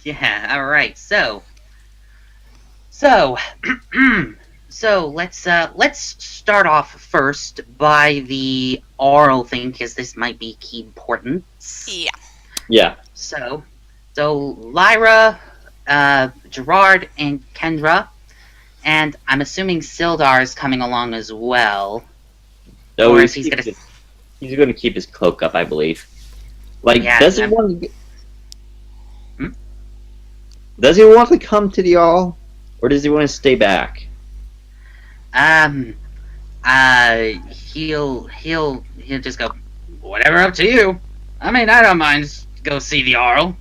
Yeah. All right. So, so let's start off first by the Arl thing because this might be key importance. Yeah. Yeah. So Lyra, Gerard, and Kendra, and I'm assuming Sildar is coming along as well. So Or is he's gonna? he's gonna keep his cloak up, I believe. Like, Yeah, does he I'm- want? Hmm? Does he want to come to the All, or does he want to stay back? He'll just go. Whatever, up to you. I mean, I don't mind go see the Arl.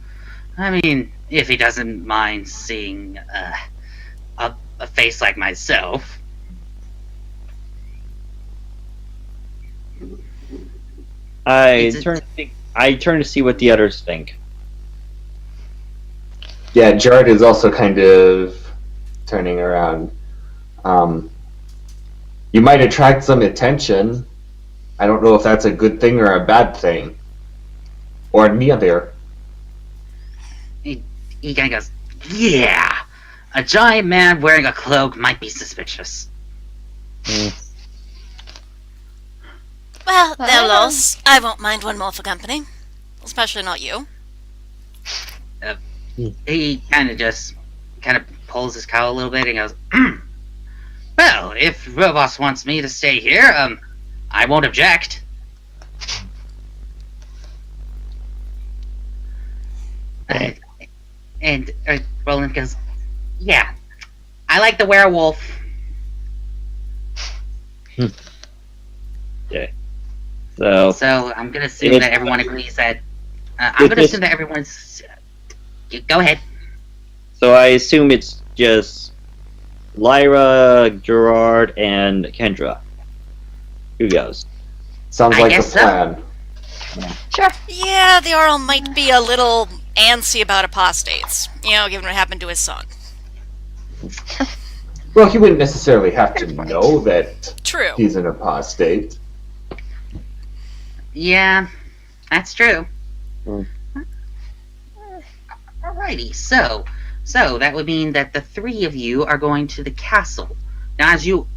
I mean, if he doesn't mind seeing a face like myself. I turn to see what the others think. Yeah, Jared is also kind of turning around. You might attract some attention. I don't know if that's a good thing or a bad thing. Or neither. He kind of goes, yeah, a giant man wearing a cloak might be suspicious. Well, they're lost. I won't mind one more for company. Especially not you. He kind of pulls his cowl a little bit and goes, well, if Robos wants me to stay here, I won't object. And Roland goes, yeah, I like the werewolf. Okay. So I'm gonna assume that everyone agrees that. I'm gonna assume that everyone's. Go ahead. So I assume it's just Lyra, Gerard, and Kendra. Who goes? Sounds I like a guess so. plan. Sure. Yeah, the Arl might be a little antsy about apostates. You know, given what happened to his son. Well, he wouldn't necessarily have to know that True. he's an apostate. Yeah, that's true. Hmm. Alrighty, so that would mean that the three of you are going to the castle. Now, as you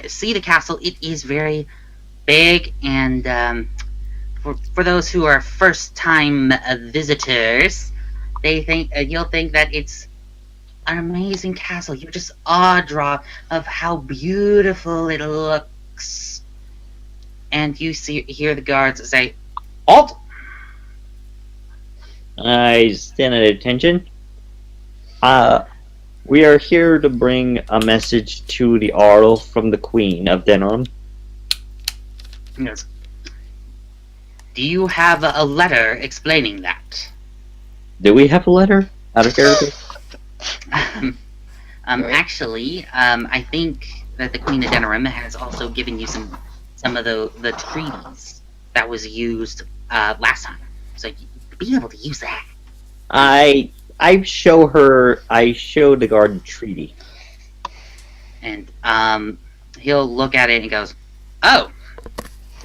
see the castle, it is very big, and for those who are first-time visitors, they think you'll think that it's an amazing castle. You're just awe-struck of how beautiful it looks, and you hear the guards say, "Halt!" I stand at attention. We are here to bring a message to the Arl from the Queen of Denerim. He goes, do you have a letter explaining that? Do we have a letter? Out of character? Actually, I think that the Queen of Denerim has also given you some of the treaties that was used last time. So you'd be able to use that. I show the guard the treaty. And he'll look at it and goes, oh,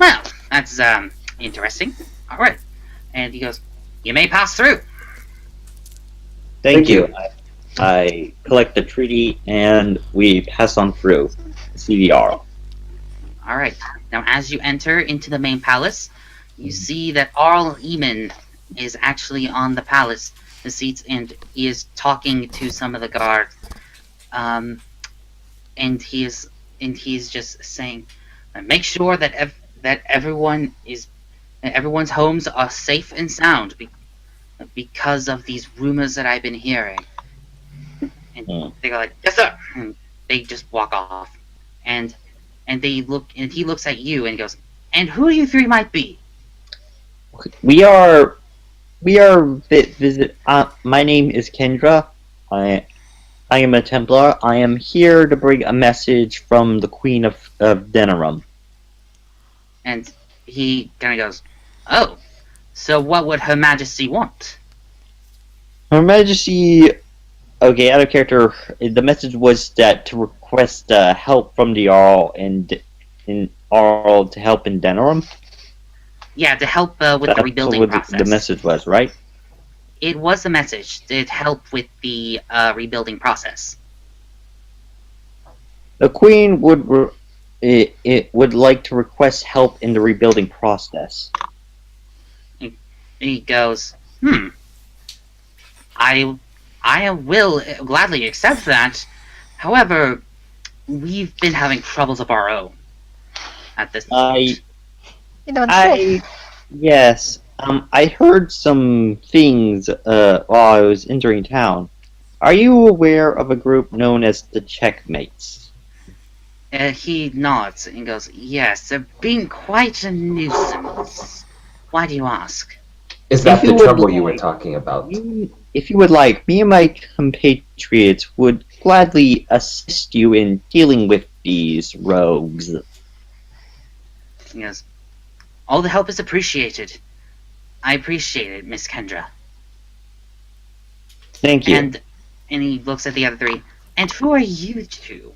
well, that's interesting. All right. And he goes, you may pass through. Thank you. I collect the treaty and we pass on through to see the Arl. All right. Now, as you enter into the main palace, you see that Arl Eamon is actually on the palace, the seats, and he is talking to some of the guards. And he's just saying, make sure that everyone's homes are safe and sound because of these rumors that I've been hearing. And they go like, yes, sir. And they just walk off. And he looks at you and goes, and who you three might be? We are visit. My name is Kendra. I am a Templar. I am here to bring a message from the Queen of Denerim. And he kind of goes, oh, so what would Her Majesty want? Her Majesty. Okay, out of character. The message was that to request help from the Arl and Arl to help in Denerim. Yeah, to help with the rebuilding process. The message was, right? It was a message to help with the rebuilding process. The Queen it would like to request help in the rebuilding process. He goes, I will gladly accept that. However, we've been having troubles of our own at this point. You don't say. Yes. I heard some things while I was entering town. Are you aware of a group known as the Checkmates? He nods and goes, yes, they're being quite a nuisance. Why do you ask? Is that If you the would trouble you were like- talking about? If you would like, me and my compatriots would gladly assist you in dealing with these rogues. He goes, all the help is appreciated. I appreciate it, Miss Kendra. Thank you. And he looks at the other three. And who are you two?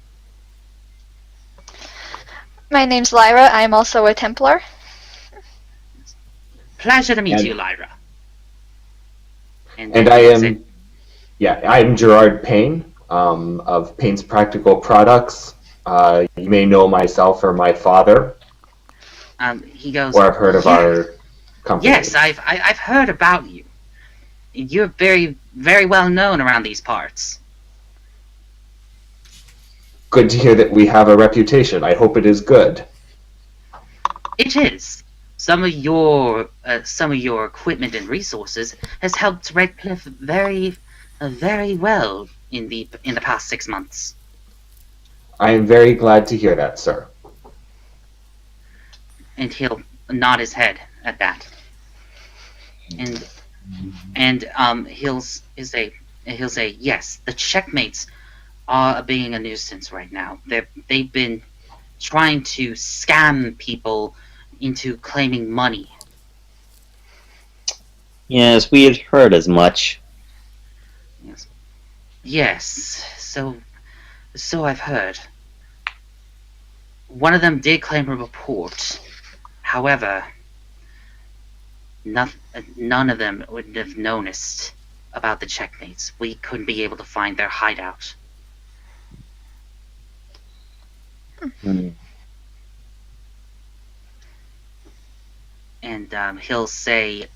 My name's Lyra. I'm also a Templar. Pleasure to meet And- you, Lyra. And then I he looks am, I am Gerard Payne of Payne's Practical Products. You may know myself or my father, he goes, or have heard of "Yeah, our company. Yes, I've heard about you. You're very, very well known around these parts. Good to hear that we have a reputation. I hope it is good. It is. Some of your equipment and resources has helped Redcliffe very, very well in the past 6 months. I am very glad to hear that, sir. And he'll nod his head at that. And he'll say, yes, the Checkmates are being a nuisance right now. They've been trying to scam people into claiming money. Yes, we had heard as much. Yes, so I've heard. One of them did claim a report. However, none of them would have noticed about the Checkmates. We couldn't be able to find their hideout. Hmm. And he'll say,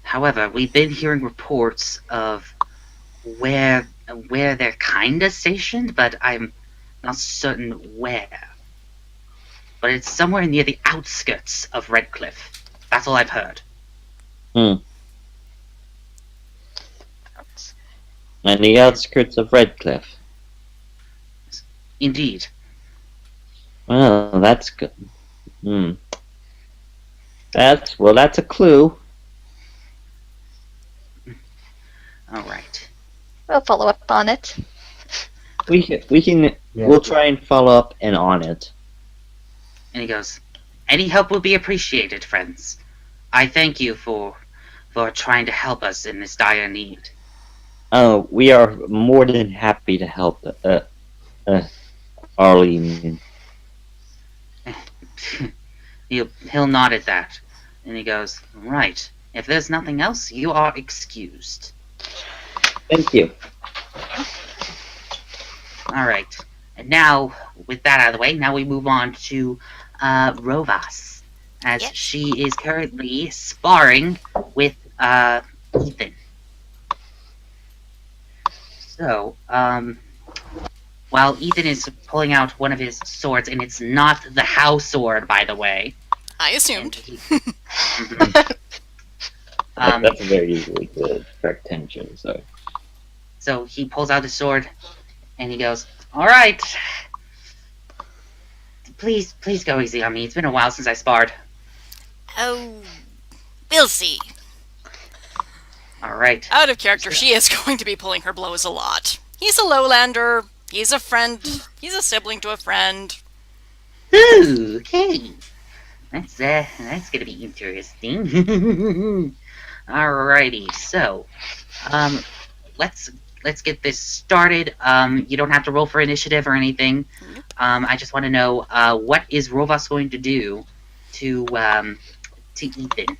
however, we've been hearing reports of where they're kinda stationed, but I'm not certain where. But it's somewhere near the outskirts of Redcliffe. That's all I've heard. And the outskirts of Redcliffe. Indeed. Well, that's good. That's a clue. Alright. We'll follow up on it. We'll try and follow up and on it. And he goes, any help will be appreciated, friends. I thank you for trying to help us in this dire need. Oh, we are more than happy to help, Arlene. He'll nod at that. And he goes, right. If there's nothing else, you are excused. Thank you. Alright. And now, with that out of the way, now we move on to Rovas. As Yes. she is currently sparring with Ethan. So, while Ethan is pulling out one of his swords, and it's not the house sword, by the way. I assumed. That's very easily to correct tension, so. So he pulls out his sword, and he goes, alright. Please go easy on me. It's been a while since I sparred. Oh, we'll see. Alright. Out of character, she is going to be pulling her blows a lot. He's a lowlander. He's a friend. He's a sibling to a friend. Ooh, okay. That's gonna be interesting. Alrighty, so, let's get this started. You don't have to roll for initiative or anything. I just want to know, what is Rovas going to do to Ethan?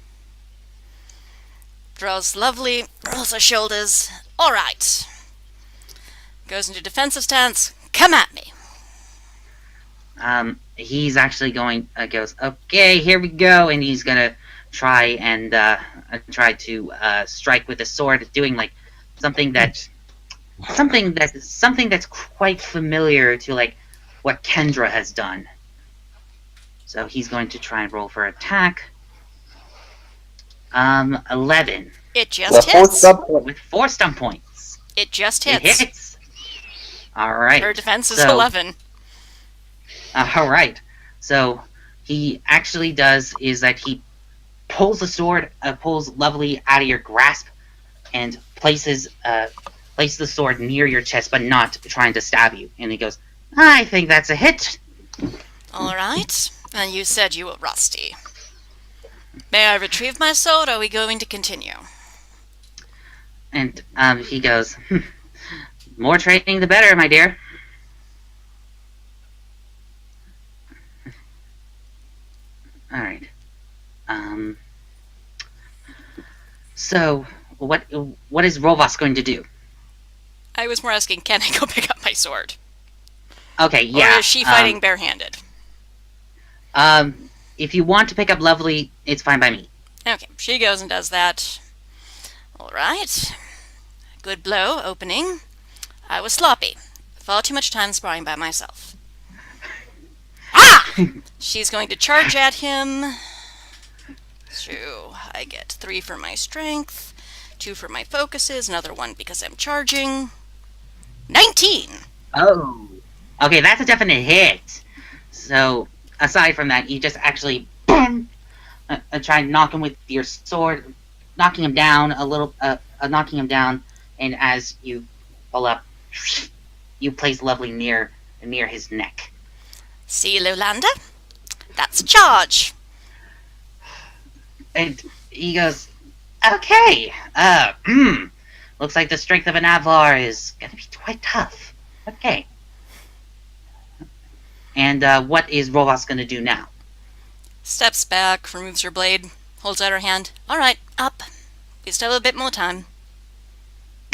Draws lovely, rolls her shoulders. Alright. Goes into defensive stance. Come at me. He's actually going, goes, okay, here we go, and he's gonna try to strike with a sword, doing like something that's quite familiar to like what Kendra has done. So he's going to try and roll for attack. 11 It just hits. with 4 stun points. It just It hits. hits. All right. Her defense is So- 11. All right. So he actually does is that he pulls the sword, pulls Lovely out of your grasp, and places the sword near your chest, but not trying to stab you. And he goes, "I think that's a hit." Alright. And you said you were rusty. May I retrieve my sword, or are we going to continue? And he goes, "More training, the better, my dear." All right. So what is Rovas going to do? I was more asking, can I go pick up my sword? Okay, yeah. Or is she fighting barehanded? If you want to pick up Lovely, it's fine by me. Okay, she goes and does that. Alright. Good blow, opening. I was sloppy. Far too much time sparring by myself. Ah! She's going to charge at him. So I get 3 for my strength, 2 for my focuses, another 1 because I'm charging. 19! Oh. Okay, that's a definite hit. So, aside from that, you just actually try and knock him with your sword, knocking him down a little, knocking him down, and as you pull up, you place Lovely near his neck. See, Lolanda? That's a charge. And he goes, "Okay, looks like the strength of an Avar is gonna be quite tough. Okay." And what is Rovas gonna do now? Steps back, removes her blade, holds out her hand. Alright, up. We still have a bit more time.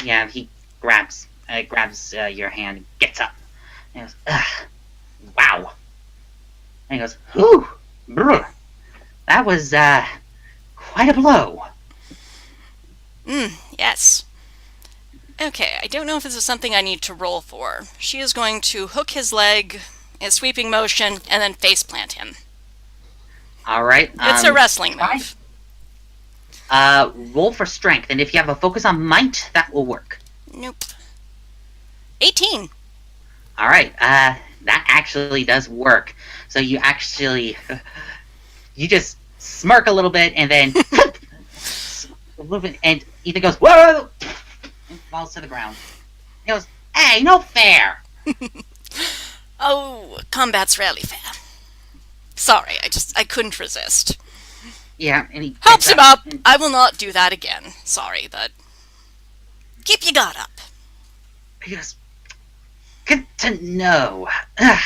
Yeah, he grabs your hand, and gets up, and goes, "Ugh, wow." And he goes, "Whew, brr, that was quite a blow." Yes. Okay, I don't know if this is something I need to roll for. She is going to hook his leg, a sweeping motion, and then face plant him. All right, It's a wrestling try. move. Roll for strength, and if you have a focus on might, that will work. Nope. 18. All right, that actually does work. So you just smirk a little bit, and then a little bit, and Ethan goes, "Whoa!" and falls to the ground. He goes, "Hey, no fair." Oh, combat's rarely fair. Sorry, I couldn't resist. Yeah, and he Helps gets him up! and I will not do that again. Sorry, but... Keep your guard up. he goes, "Good to know." Ugh.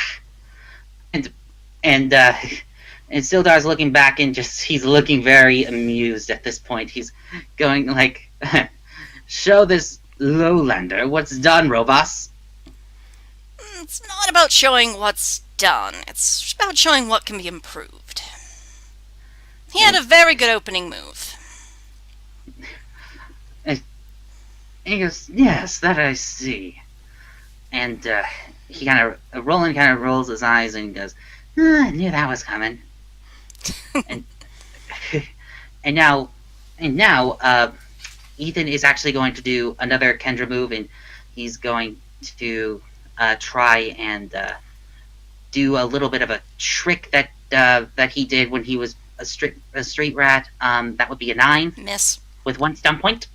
And Sildar's looking back, and he's looking very amused at this point. He's going like, "Show this lowlander what's done, Rovas." It's not about showing what's done. It's about showing what can be improved. He had a very good opening move. And he goes, "Yes, that I see." And Roland kind of rolls his eyes and goes, "I knew that was coming." and now, Ethan is actually going to do another Kendra move, and he's going to try and do a little bit of a trick that he did when he was a street rat. That would be a 9 Miss. with 1 stun point.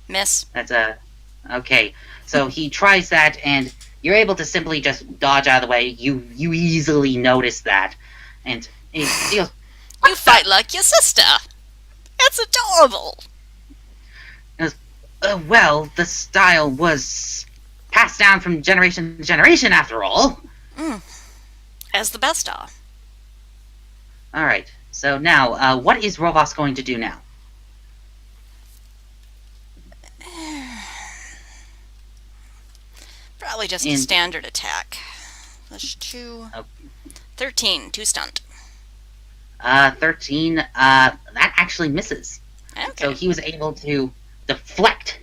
Miss. That's okay. So he tries that, and you're able to simply just dodge out of the way. You easily notice that, and he goes, You fight like your sister. That's adorable. "Well, the style was passed down from generation to generation, after all." As the best are. All right. So now, what is Rovas going to do now? Probably just a standard attack. Plus 2. Oh. 13, 2 stunned. 13, that actually misses. Okay. So he was able to deflect,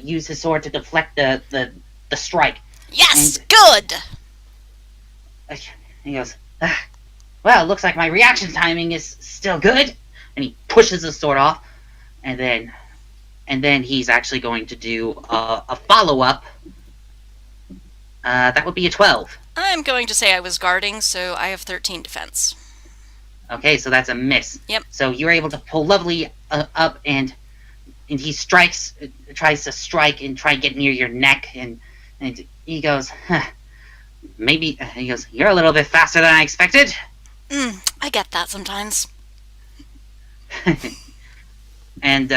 use his sword to deflect the strike. Yes! And- Good! He goes, well, it looks like my reaction timing is still good. And he pushes the sword off, and then he's actually going to do a follow-up. That would be a 12. I'm going to say I was guarding, so I have 13 defense. Okay, so that's a miss. Yep. So you're able to pull Lovely up, and he strikes, tries to strike and try to get near your neck, and he goes, maybe, he goes, you're a little bit faster than I expected. I get that sometimes. and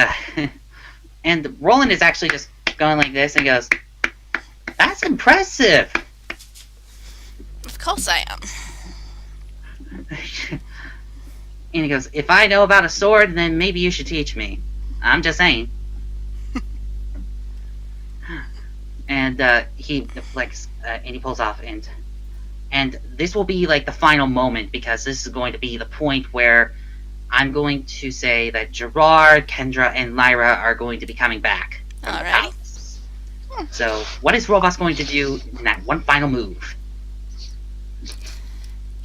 Roland is actually just going like this and goes, that's impressive. Of course I am. And he goes, if I know about a sword, then maybe you should teach me. I'm just saying. And he deflects, and he pulls off, and this will be like the final moment, because this is going to be the point where I'm going to say that Gerard, Kendra, and Lyra are going to be coming back. Alright. So, what is Robos going to do in that one final move?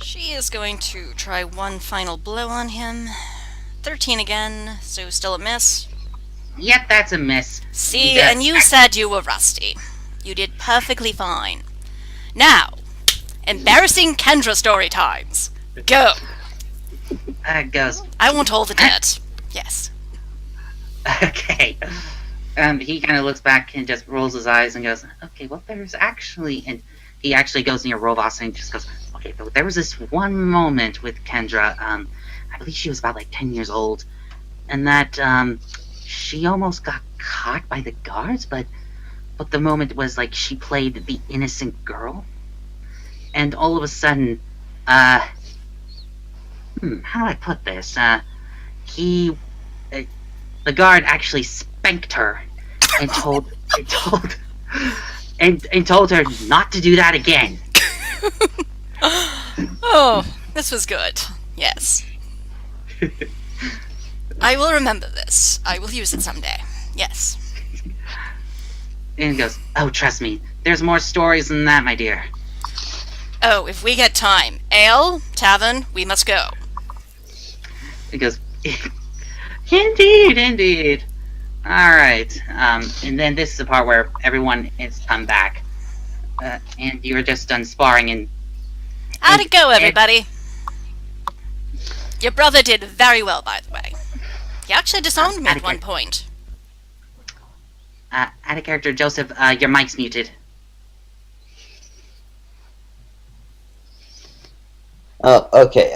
She is going to try one final blow on him. 13 again, so still a miss. Yep, that's a miss. See, Yeah. and you said you were rusty. You did perfectly fine. Now, embarrassing Kendra story times. Go. Goes, I want all the dirt. Yes. okay. He kind of looks back and just rolls his eyes and goes, okay, well, there's actually... And he actually goes near Robos and just goes, okay, but there was this one moment with Kendra, I believe she was about, like, 10 years old, and that, she almost got caught by the guards, but the moment was, like, she played the innocent girl, and all of a sudden, how do I put this? The guard actually spanked her and told her not to do that again. Oh, this was good. Yes. I will remember this. I will use it someday. Yes. And he goes, oh, trust me, there's more stories than that, my dear. Oh, if we get time. Ale, tavern, we must go. He goes, indeed. Alright, and then this is the part where everyone has come back. And you were just done sparring, and How'd it go, everybody? Your brother did very well, by the way. He actually disowned me at one point. out of character, Joseph, your mic's muted. Oh, okay.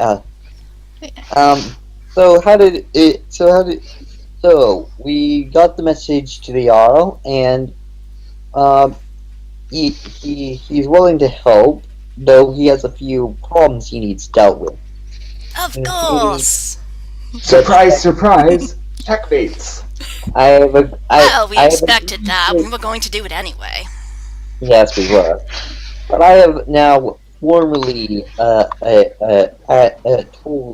So we got the message to the Arl, and he's willing to help, though he has a few problems he needs dealt with. Of course. Surprise, surprise! Checkmates. Well, we expected that. We were going to do it anyway. Yes, we were. But I have now formally told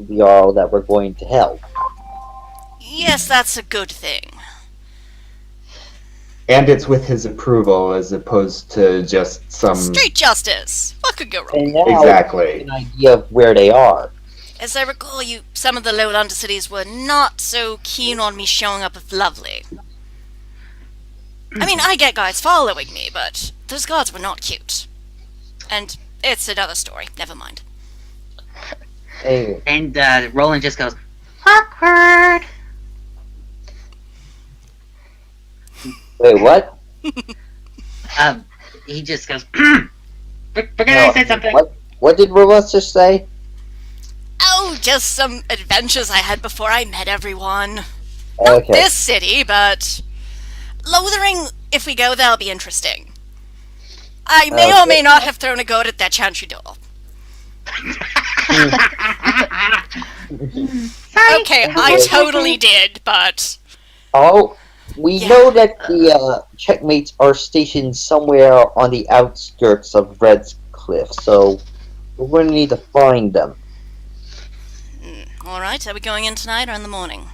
the Arl that we're going to help. Yes, that's a good thing. And it's with his approval as opposed to just some... Street justice. What could go wrong? And now Exactly. we have an idea of where they are. As I recall, some of the Lowland cities were not so keen on me showing up with Lovely. I mean, I get guys following me, but those guards were not cute. And it's another story. Never mind. Hey, And Roland just goes, awkward. wait, what? He just goes, forget I said something. What did Robust just say? Oh, just some adventures I had before I met everyone. Not Okay. this city, but Lothering, if we go, that'll be interesting. I may or may not have thrown a goat at that chantry door. Sorry. Okay, I totally did, but Oh, We Yeah. know that the checkmates are stationed somewhere on the outskirts of Redcliffe, so we're going to need to find them. All right. Are we going in tonight or in the morning?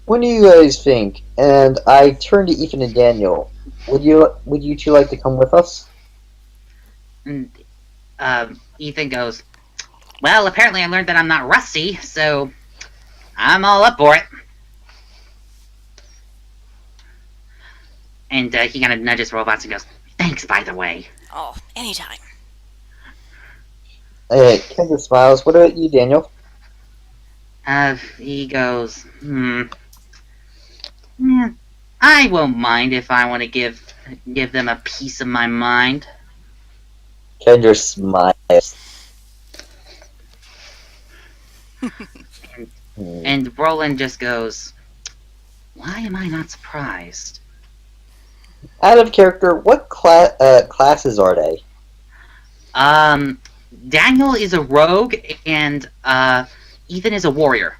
What do you guys think? And I turn to Ethan and Daniel. Would you two like to come with us? And Ethan goes, "Well, apparently I learned that I'm not rusty, so I'm all up for it." And he kind of nudges Robots and goes, "Thanks, by the way." Oh, anytime. Kendra smiles. What about you, Daniel? He goes, yeah, I won't mind if I want to give them a piece of my mind. Kendra smiles. And Roland just goes, "Why am I not surprised?" Out of character, what classes are they? Daniel is a rogue, and Ethan is a warrior.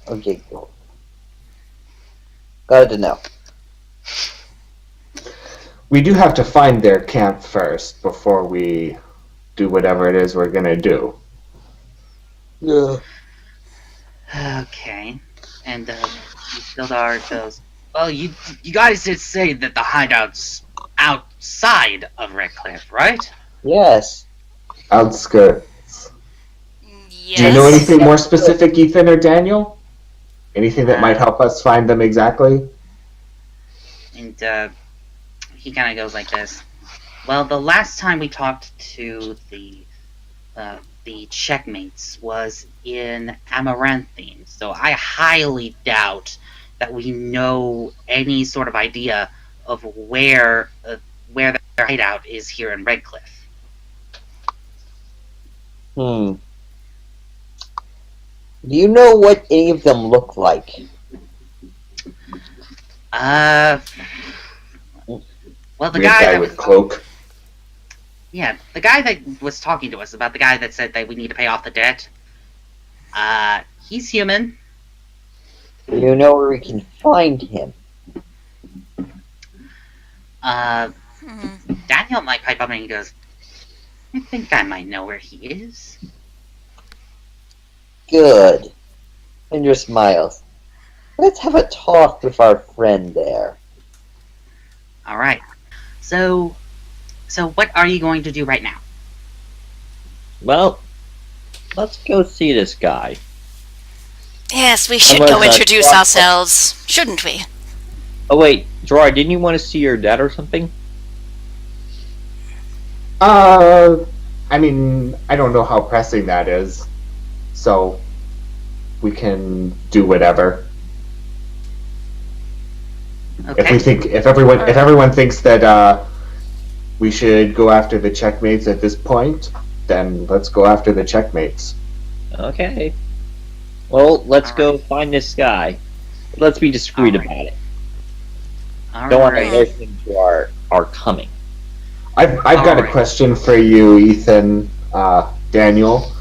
Okay, cool. Glad to know. We do have to find their camp first before we do whatever it is we're gonna do. Yeah. Okay. And Sildar goes, "Well, you guys did say that the hideout's outside of Redcliffe, right?" Yes. Outskirts. Yes. Do you know anything more specific, Ethan or Daniel? Anything that might help us find them exactly? And he kind of goes like this. "Well, the last time we talked to the checkmates was in Amaranthine, so I highly doubt that we know any sort of idea of where their hideout is here in Redcliffe." Do you know what any of them look like? Well, the Weird guy that with was cloak. the guy that was talking to us about the guy that said that we need to pay off the debt. He's human. Do you know where we can find him? Daniel might pipe up and he goes, "I think I might know where he is." Good. Kendra smiles. Let's have a talk with our friend there. All right. So what are you going to do right now? Well, let's go see this guy. Yes, we should Unless go that's introduce wrong. ourselves, shouldn't we? Oh wait, Gerard, didn't you want to see your dad or something? I mean, I don't know how pressing that is, so we can do whatever. Okay. If everyone thinks that we should go after the checkmates at this point, then let's go after the checkmates. Okay. Well, let's All go right. find this guy. Let's be discreet All right. about it. All Don't want to right. alert him to our coming. I've got a Alright. question for you, Ethan, Daniel.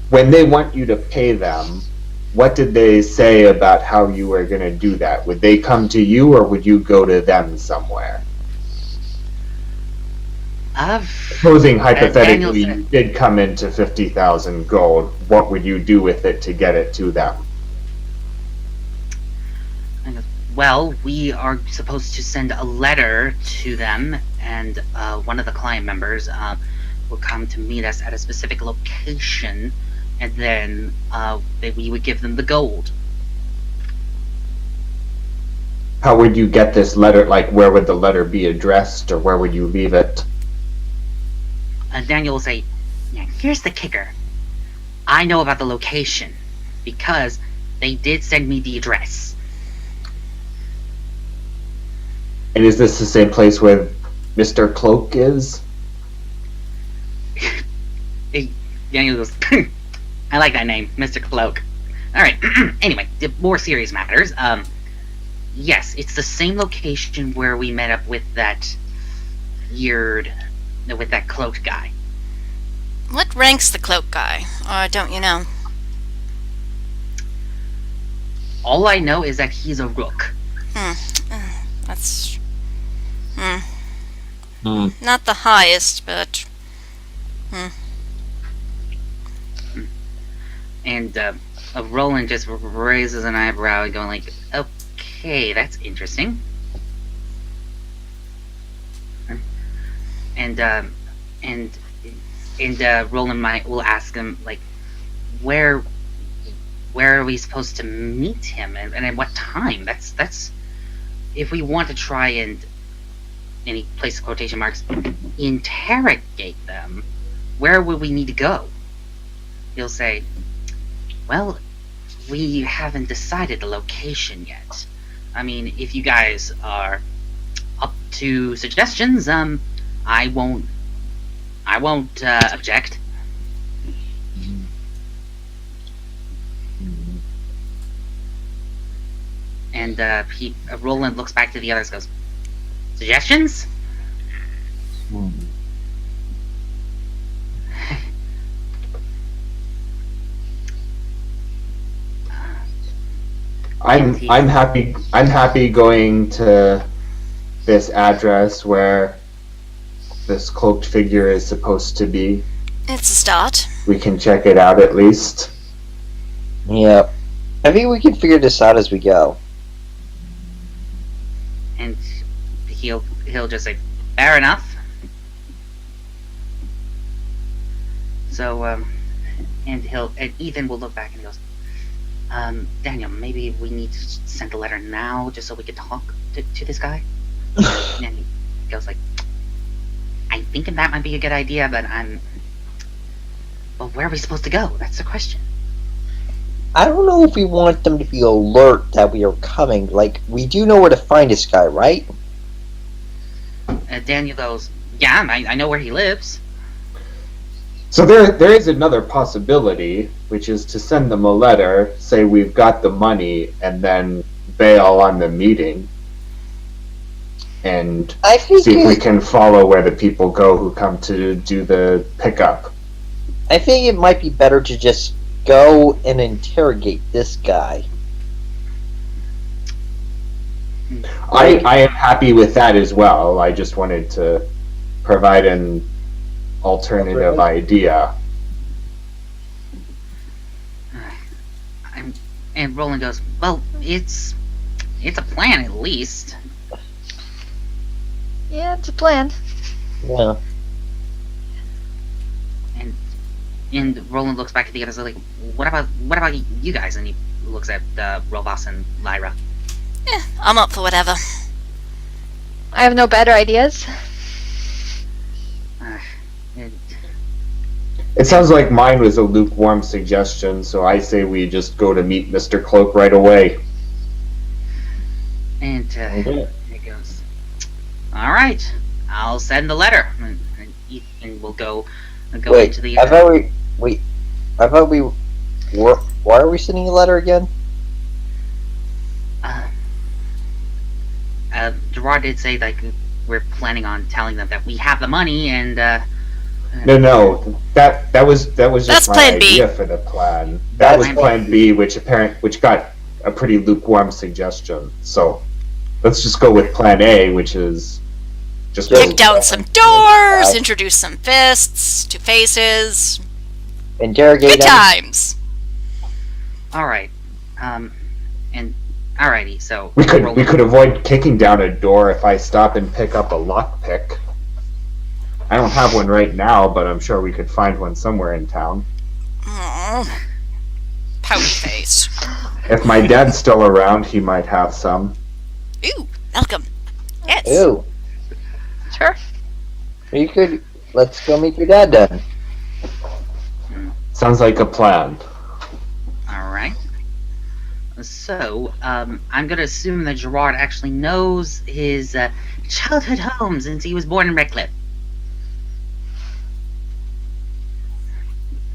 When they want you to pay them, what did they say about how you were going to do that? Would they come to you, or would you go to them somewhere? Supposing hypothetically Daniel you did come into 50,000 gold, what would you do with it to get it to them? Well, we are supposed to send a letter to them, and one of the client members will come to meet us at a specific location, and then we would give them the gold. How would you get this letter? Like, where would the letter be addressed, or where would you leave it? Daniel will say, "Yeah, here's the kicker. I know about the location, because they did send me the address." And is this the same place where Mr. Cloak is? Daniel goes, "I like that name, Mr. Cloak." Alright, anyway, more serious matters. Yes, it's the same location where we met up with that cloaked guy. What ranks the cloak guy? Or don't you know? All I know is that he's a rook. That's Hmm. not the highest, but And Roland just raises an eyebrow, going like, "Okay, that's interesting." And Roland will ask him like, where are we supposed to meet him, and at what time? That's if we want to try and, and he places quotation marks, interrogate them, where would we need to go? He'll say, well, we haven't decided the location yet. I mean, if you guys are up to suggestions, I won't object. And Roland looks back to the others, goes, suggestions? I'm happy going to this address where this cloaked figure is supposed to be. it's a start. We can check it out at least. Yeah. I think we can figure this out as we go. And he'll just say, fair enough. So and Ethan will look back and he goes, Daniel, maybe we need to send a letter now just so we can talk to this guy. And he goes like, I'm thinking that might be a good idea, but well, where are we supposed to go? That's the question. I don't know if we want them to be alert that we are coming. Like, we do know where to find this guy, right? Daniel goes, yeah, I know where he lives. So there is another possibility, which is to send them a letter, say we've got the money, and then bail on the meeting, and I think see if we can follow where the people go who come to do the pickup. I think it might be better to just go and interrogate this guy. I am happy with that as well. I just wanted to provide an alternative idea. And Roland goes, well, it's a plan at least. Yeah, it's a plan. Yeah. And Roland looks back at the others like, what about you guys? And he looks at Rovas and Lyra. I'm up for whatever. I have no better ideas. And It sounds like mine was a lukewarm suggestion, so I say we just go to meet Mr. Cloak right away. Okay. It goes, all right, I'll send a letter, and Ethan will go Wait, into the. I thought we were. Why are we sending a letter again? Gerard did say like we're planning on telling them that we have the money, and No, that was That's just my plan B. idea for the plan. That was Plan plan B, which got a pretty lukewarm suggestion. So let's just go with plan A, which is just Kick down some doors, introduce some fists, two faces. Interrogate Good him. times. all right, and alrighty. So we could avoid kicking down a door if I stop and pick up a lockpick. I don't have one right now, but I'm sure we could find one somewhere in town. Aw. Pout face. If my dad's still around, he might have some. Ooh, welcome. Yes. Ew. Sure. You could. Let's go meet your dad then. Sounds like a plan. all right. So I'm gonna assume that Gerard actually knows his childhood home since he was born in Redcliffe.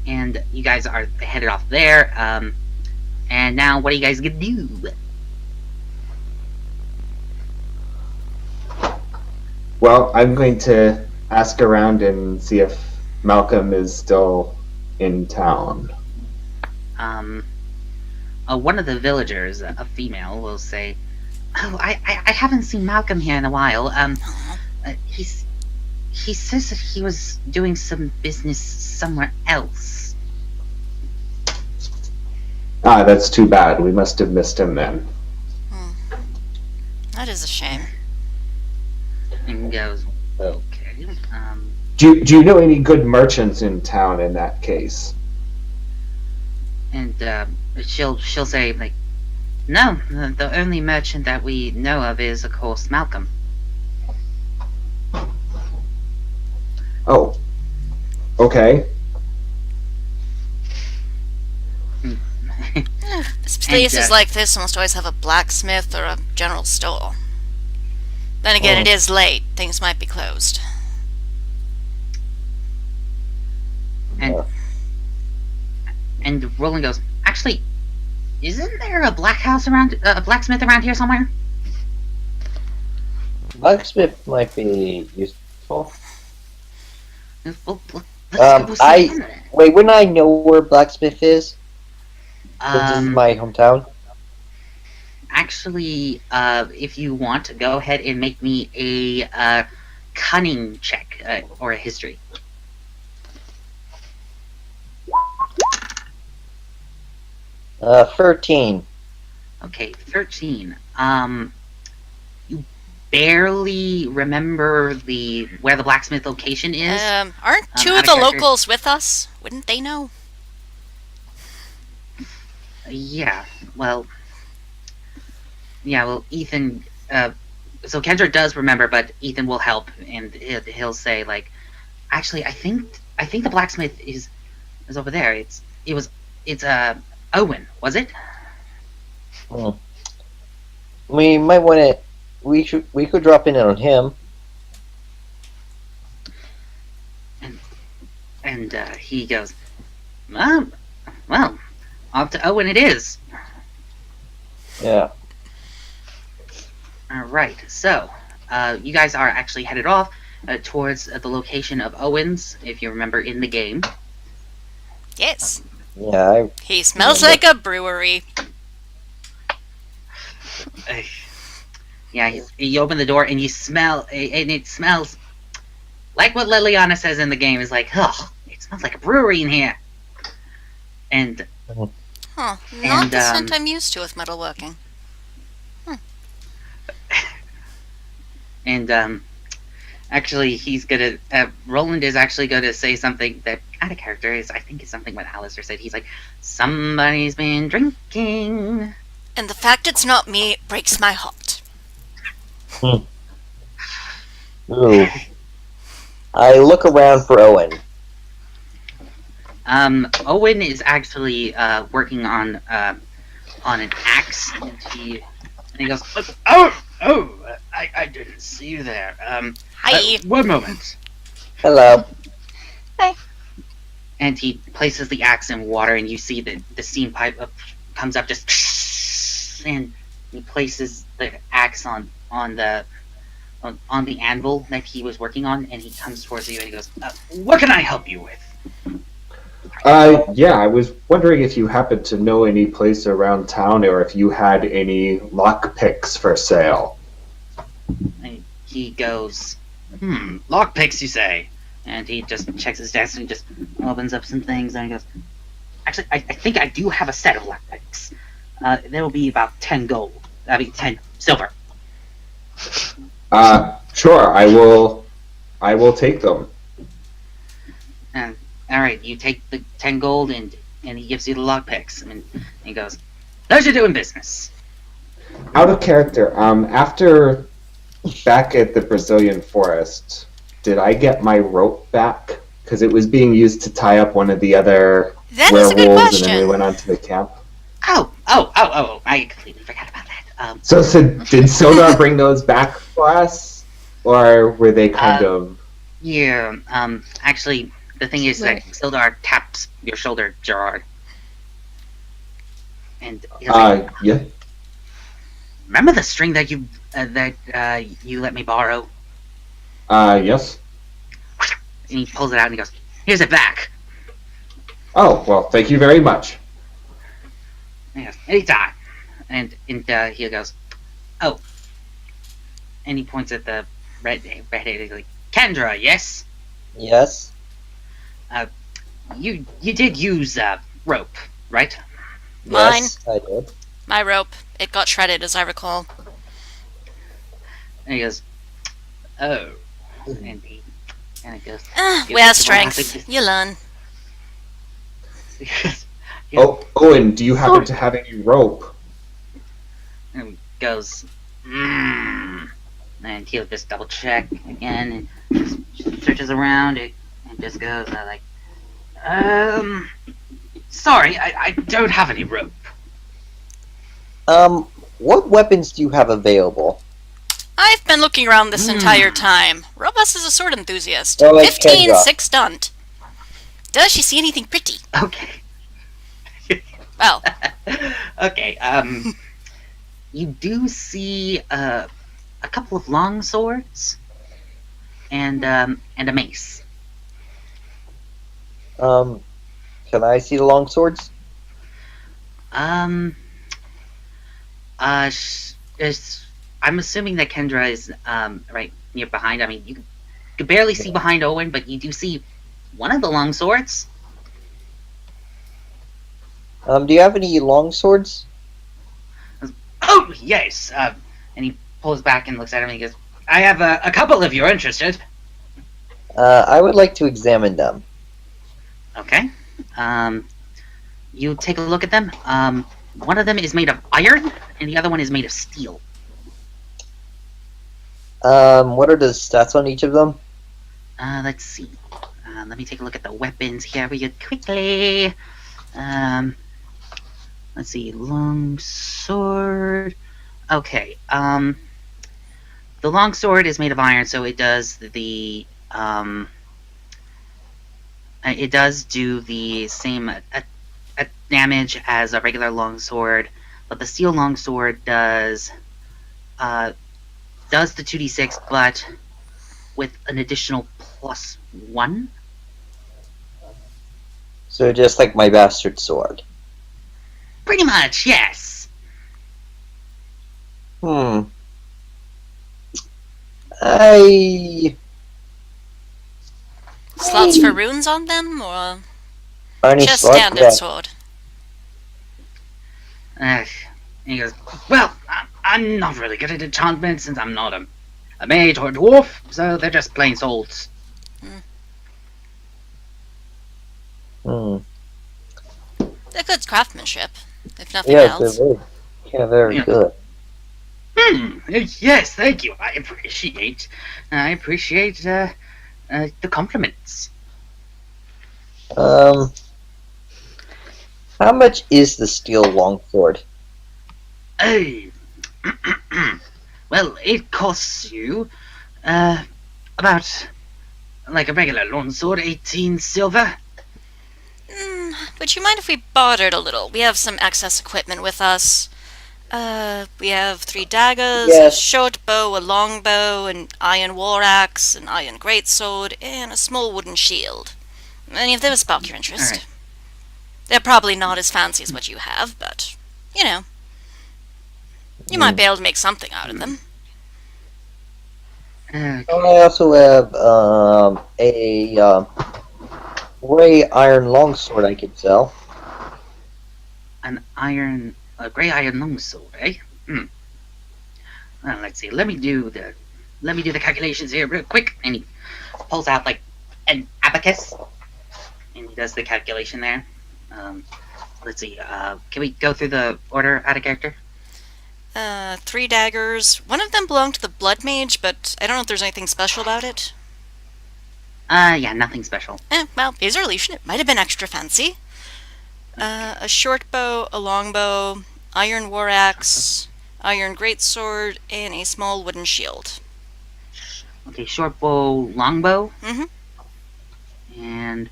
And you guys are headed off there. And now, what are you guys gonna do? Well, I'm going to ask around and see if Malcolm is still in town. one of the villagers, a female, will say, "Oh, I haven't seen Malcolm here in a while. He says that he was doing some business somewhere else." Ah, that's too bad. We must have missed him then. That is a shame. And goes, "Okay." Do you know any good merchants in town in that case? And she'll say, like, "No, the only merchant that we know of is, of course, Malcolm." Oh. Okay. Places like this almost always have a blacksmith or a general store. Then again, it is late. Things might be closed. And Roland goes, "Actually, isn't there a blacksmith around here somewhere?" Blacksmith might be useful. Well, let's go see him then. Wait, wouldn't I know where blacksmith is? This is my hometown. Actually, if you want to, go ahead and make me a cunning check or a history. 13. Okay, 13. You barely remember where the blacksmith location is. Aren't two of the locals with us? Wouldn't they know? Yeah, well, Ethan. So Kendra does remember, but Ethan will help, and he'll say, like, "Actually, I think the blacksmith is over there. It's Owen, was it?" We might want to. We could drop in on him. And he goes, "Well, off to Owen it is." Yeah. All right, so you guys are actually headed off towards the location of Owen's, if you remember in the game. Yes. Yeah. He smells like a brewery. Yeah, you open the door and you smell, and it smells like what Liliana says in the game is like, "Oh, it smells like a brewery in here." And Not the scent I'm used to with metalworking. And actually, Roland is actually gonna say something that out of character is, I think, is something what Alistair said. He's like, "Somebody's been drinking." And the fact it's not me breaks my heart. Ooh. I look around for Owen. Owen is actually working on an axe, and he goes, "Oh, I didn't see you there. Hi. One moment." Hello. And he places the axe in water, and you see the steam pipe comes up, just, and he places the axe on the anvil that he was working on, and he comes towards you and he goes, "What can I help you with?" Yeah, I was wondering if you happen to know any place around town, or if you had any lockpicks for sale. And he goes, "Lockpicks, you say?" And he just checks his desk and just opens up some things, and he goes, "Actually, I think I do have a set of lockpicks. There will be about 10 gold. 10 silver." Sure, I will take them. And all right, you take the 10 gold, and he gives you the lockpicks, and he goes, "Pleasure doing business." Out of character, after back at the Brazilian forest, did I get my rope back? Because it was being used to tie up one of the other That is a good werewolves, question. and then we went on to the camp. Oh! I completely forgot about that. So did Sildar bring those back for us, or were they kind of? Yeah. Actually, the thing is that Sildar taps your shoulder, Gerard, and he'll say, Yeah. "Remember the string that you let me borrow?" Yes. And he pulls it out and he goes, "Here's it back." Oh, well, thank you very much. Yes, anytime. And he goes, oh, and he points at the redheaded like, Kendra, yes, Yes. you did use rope, right? Mine. Yes, I did. My rope. It got shredded, as I recall. And he goes, oh, and he goes, We gives have a dramatic strength. You learn. And do you happen to have any rope? and goes, and he'll just double check again and just searches around it and just goes like, sorry, I don't have any rope. What weapons do you have available? I've been looking around this entire time. Robust is a sword enthusiast. Oh, like 15, Kendra. 6 stunt. Does she see anything pretty? Okay. Well, Okay. You do see a couple of long swords and a mace. Can I see the long swords? I'm assuming that Kendra is right near behind. I mean, you can barely see behind Owen, but you do see one of the long swords. Do you have any long swords? Oh yes. And he pulls back and looks at him and he goes, "I have a couple if you're interested." I would like to examine them. Okay. You take a look at them. One of them is made of iron, and the other one is made of steel. What are the stats on each of them? Let's see. Let me take a look at the weapons here real quickly. Let's see. Long sword. Okay. The long sword is made of iron, so it does do the same damage as a regular longsword, but the steel longsword does the 2d6, but with an additional +1. So just like my bastard sword. Pretty much, yes. slots for runes on them, or Any just slot? standard Yeah. sword? And he goes, well, I'm not really good at enchantments since I'm not a mage or a dwarf, so they're just plain swords. Hmm. They're good craftsmanship, if nothing Yes, else. they're very Yeah. good. Yes, thank you. I appreciate the compliments. How much is the steel longsword? Oh, well, it costs you about like a regular longsword, 18 silver. Would you mind if we bartered a little? We have some excess equipment with us. We have 3 daggers, a Yes. short bow, a long bow, an iron war axe, an iron greatsword, and a small wooden shield. Any of those spark your interest? Alright. They're probably not as fancy as what you have, but, you know, you might be able to make something out of them. Okay. I also have a gray iron longsword I could sell. A grey iron longsword, eh? Well, let's see. Let me do the calculations here real quick. And he pulls out like an abacus, and he does the calculation there. Let's see. Can we go through the order out of character? 3 daggers. One of them belonged to the blood mage, but I don't know if there's anything special about it. Yeah, nothing special. Well, here's a relation. It might have been extra fancy. A short bow, a long bow, iron war axe, iron greatsword, and a small wooden shield. Okay, short bow, long bow, Mhm. and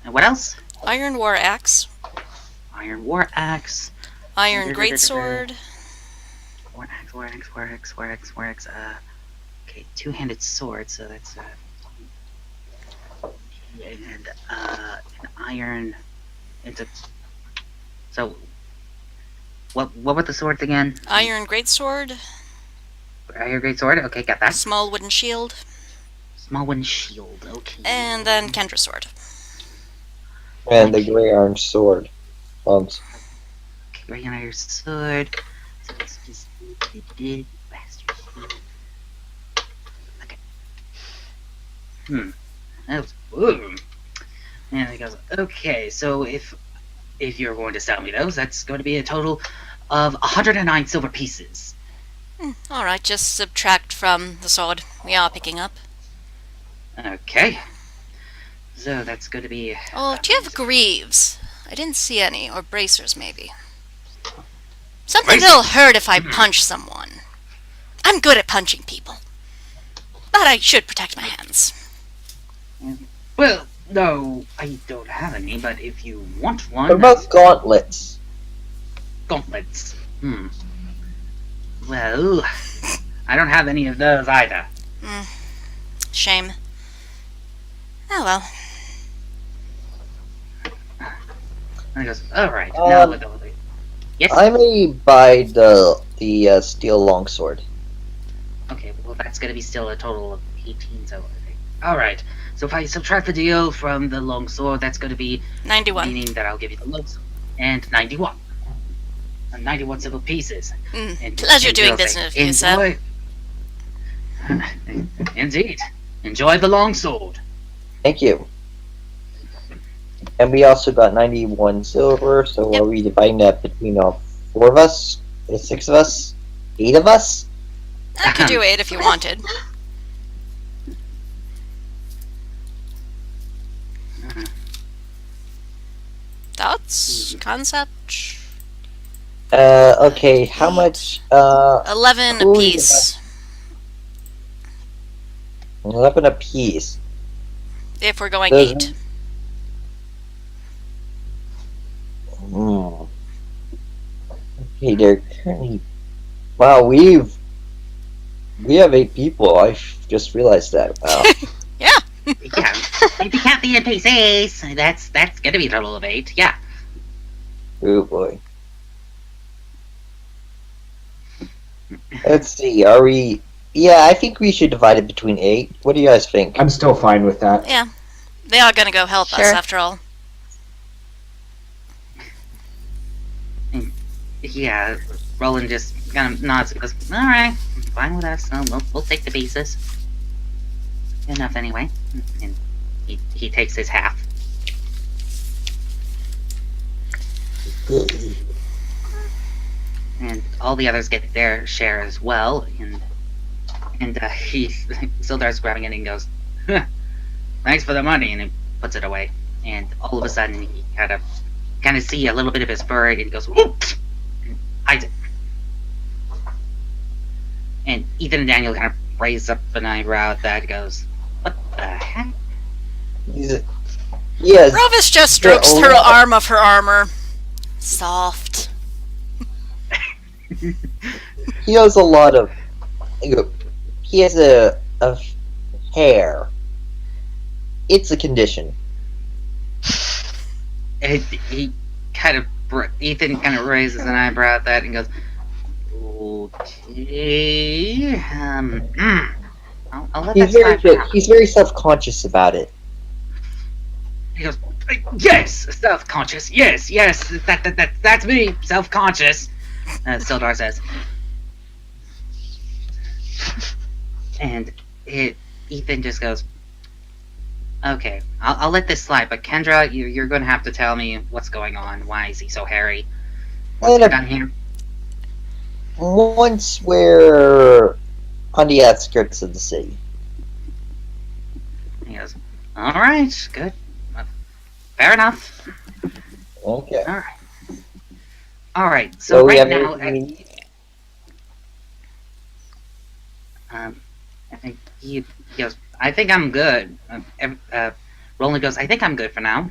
what else? Iron war axe, Iron war axe. iron greatsword, War axe. Okay, two-handed sword. So that's and an iron. So What were the swords again? Iron greatsword, Iron great sword. Okay, got that. small wooden shield, Small wooden shield. Okay. and then Kendra's sword. And the gray orange sword. Great iron sword. So let's just bastard. Okay. That was boom. And he goes, okay, so if you're going to sell me those, that's going to be a total of 109 silver pieces. Alright, just subtract from the sword we are picking up. Okay. So that's going to be... Oh, do you have greaves? I didn't see any, or bracers maybe. Something that'll hurt if I punch someone. I'm good at punching people. But I should protect my hands. Well, no, I don't have any, but if you want one... What about gauntlets? Gauntlets. Well, I don't have any of those either. Shame. Oh well. And he goes, alright, now... Yes? I may buy the steel longsword. Okay, well that's gonna be still a total of 18 silver, I think. Alright, so if I subtract the deal from the longsword, that's gonna be 91. meaning that I'll give you the longsword. And 91. And 91 silver pieces. Pleasure doing business with you, sir. Indeed. Enjoy the longsword. Thank you. And we also got 91 silver, so Yep. are we dividing that between all 4 of us? 6 of us? 8 of us? I could do 8 if you wanted. Thoughts? Concept? Okay, how much, 11 who apiece. 11 apiece. If we're going Those- 8. Okay, they're currently... Wow, we have 8 people, just realized that. Wow. Yeah. Yeah, if you count the NPCs, that's gonna be a total of 8, yeah. Oh boy. Let's see, are we... Yeah, I think we should divide it between 8. What do you guys think? I'm still fine with that. Yeah. They are gonna go help us Sure. after all. Yeah, Roland just kind of nods and goes, alright, fine with us, we'll take the pieces. Enough anyway. And he takes his half. And all the others get their share as well, and he Sildar's grabbing it and goes, huh, thanks for the money, and he puts it away. And all of a sudden, he kind of see a little bit of his fur, and he goes, whoop, and hides it. And Ethan and Daniel kind of raise up an eyebrow at that, goes, what the heck? Yes, Rovis just strokes Yeah, her oh, arm of her armor. Soft. he has a lot of... He has a hair. It's a condition. And he kind of, Ethan kind of raises an eyebrow at that and goes, okay, I'll let that slide for now. He's very self-conscious about it. He goes, yes, self-conscious, yes, that's me, self-conscious, Sildar says. And Ethan just goes, okay, I'll let this slide, but Kendra, you're going to have to tell me what's going on. Why is he so hairy? What's going on here? Once we're on the outskirts of the city. He goes, alright, good. Fair enough. Okay. Alright, so we right have now... everything we need? I think he goes, I think I'm good. Roland goes, I think I'm good for now.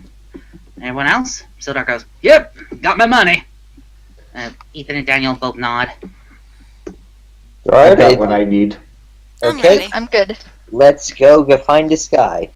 Everyone else? Sildar goes, yep, got my money. Ethan and Daniel both nod. I Alright, got what I need. I'm okay, ready. I'm good. let's go find this guy.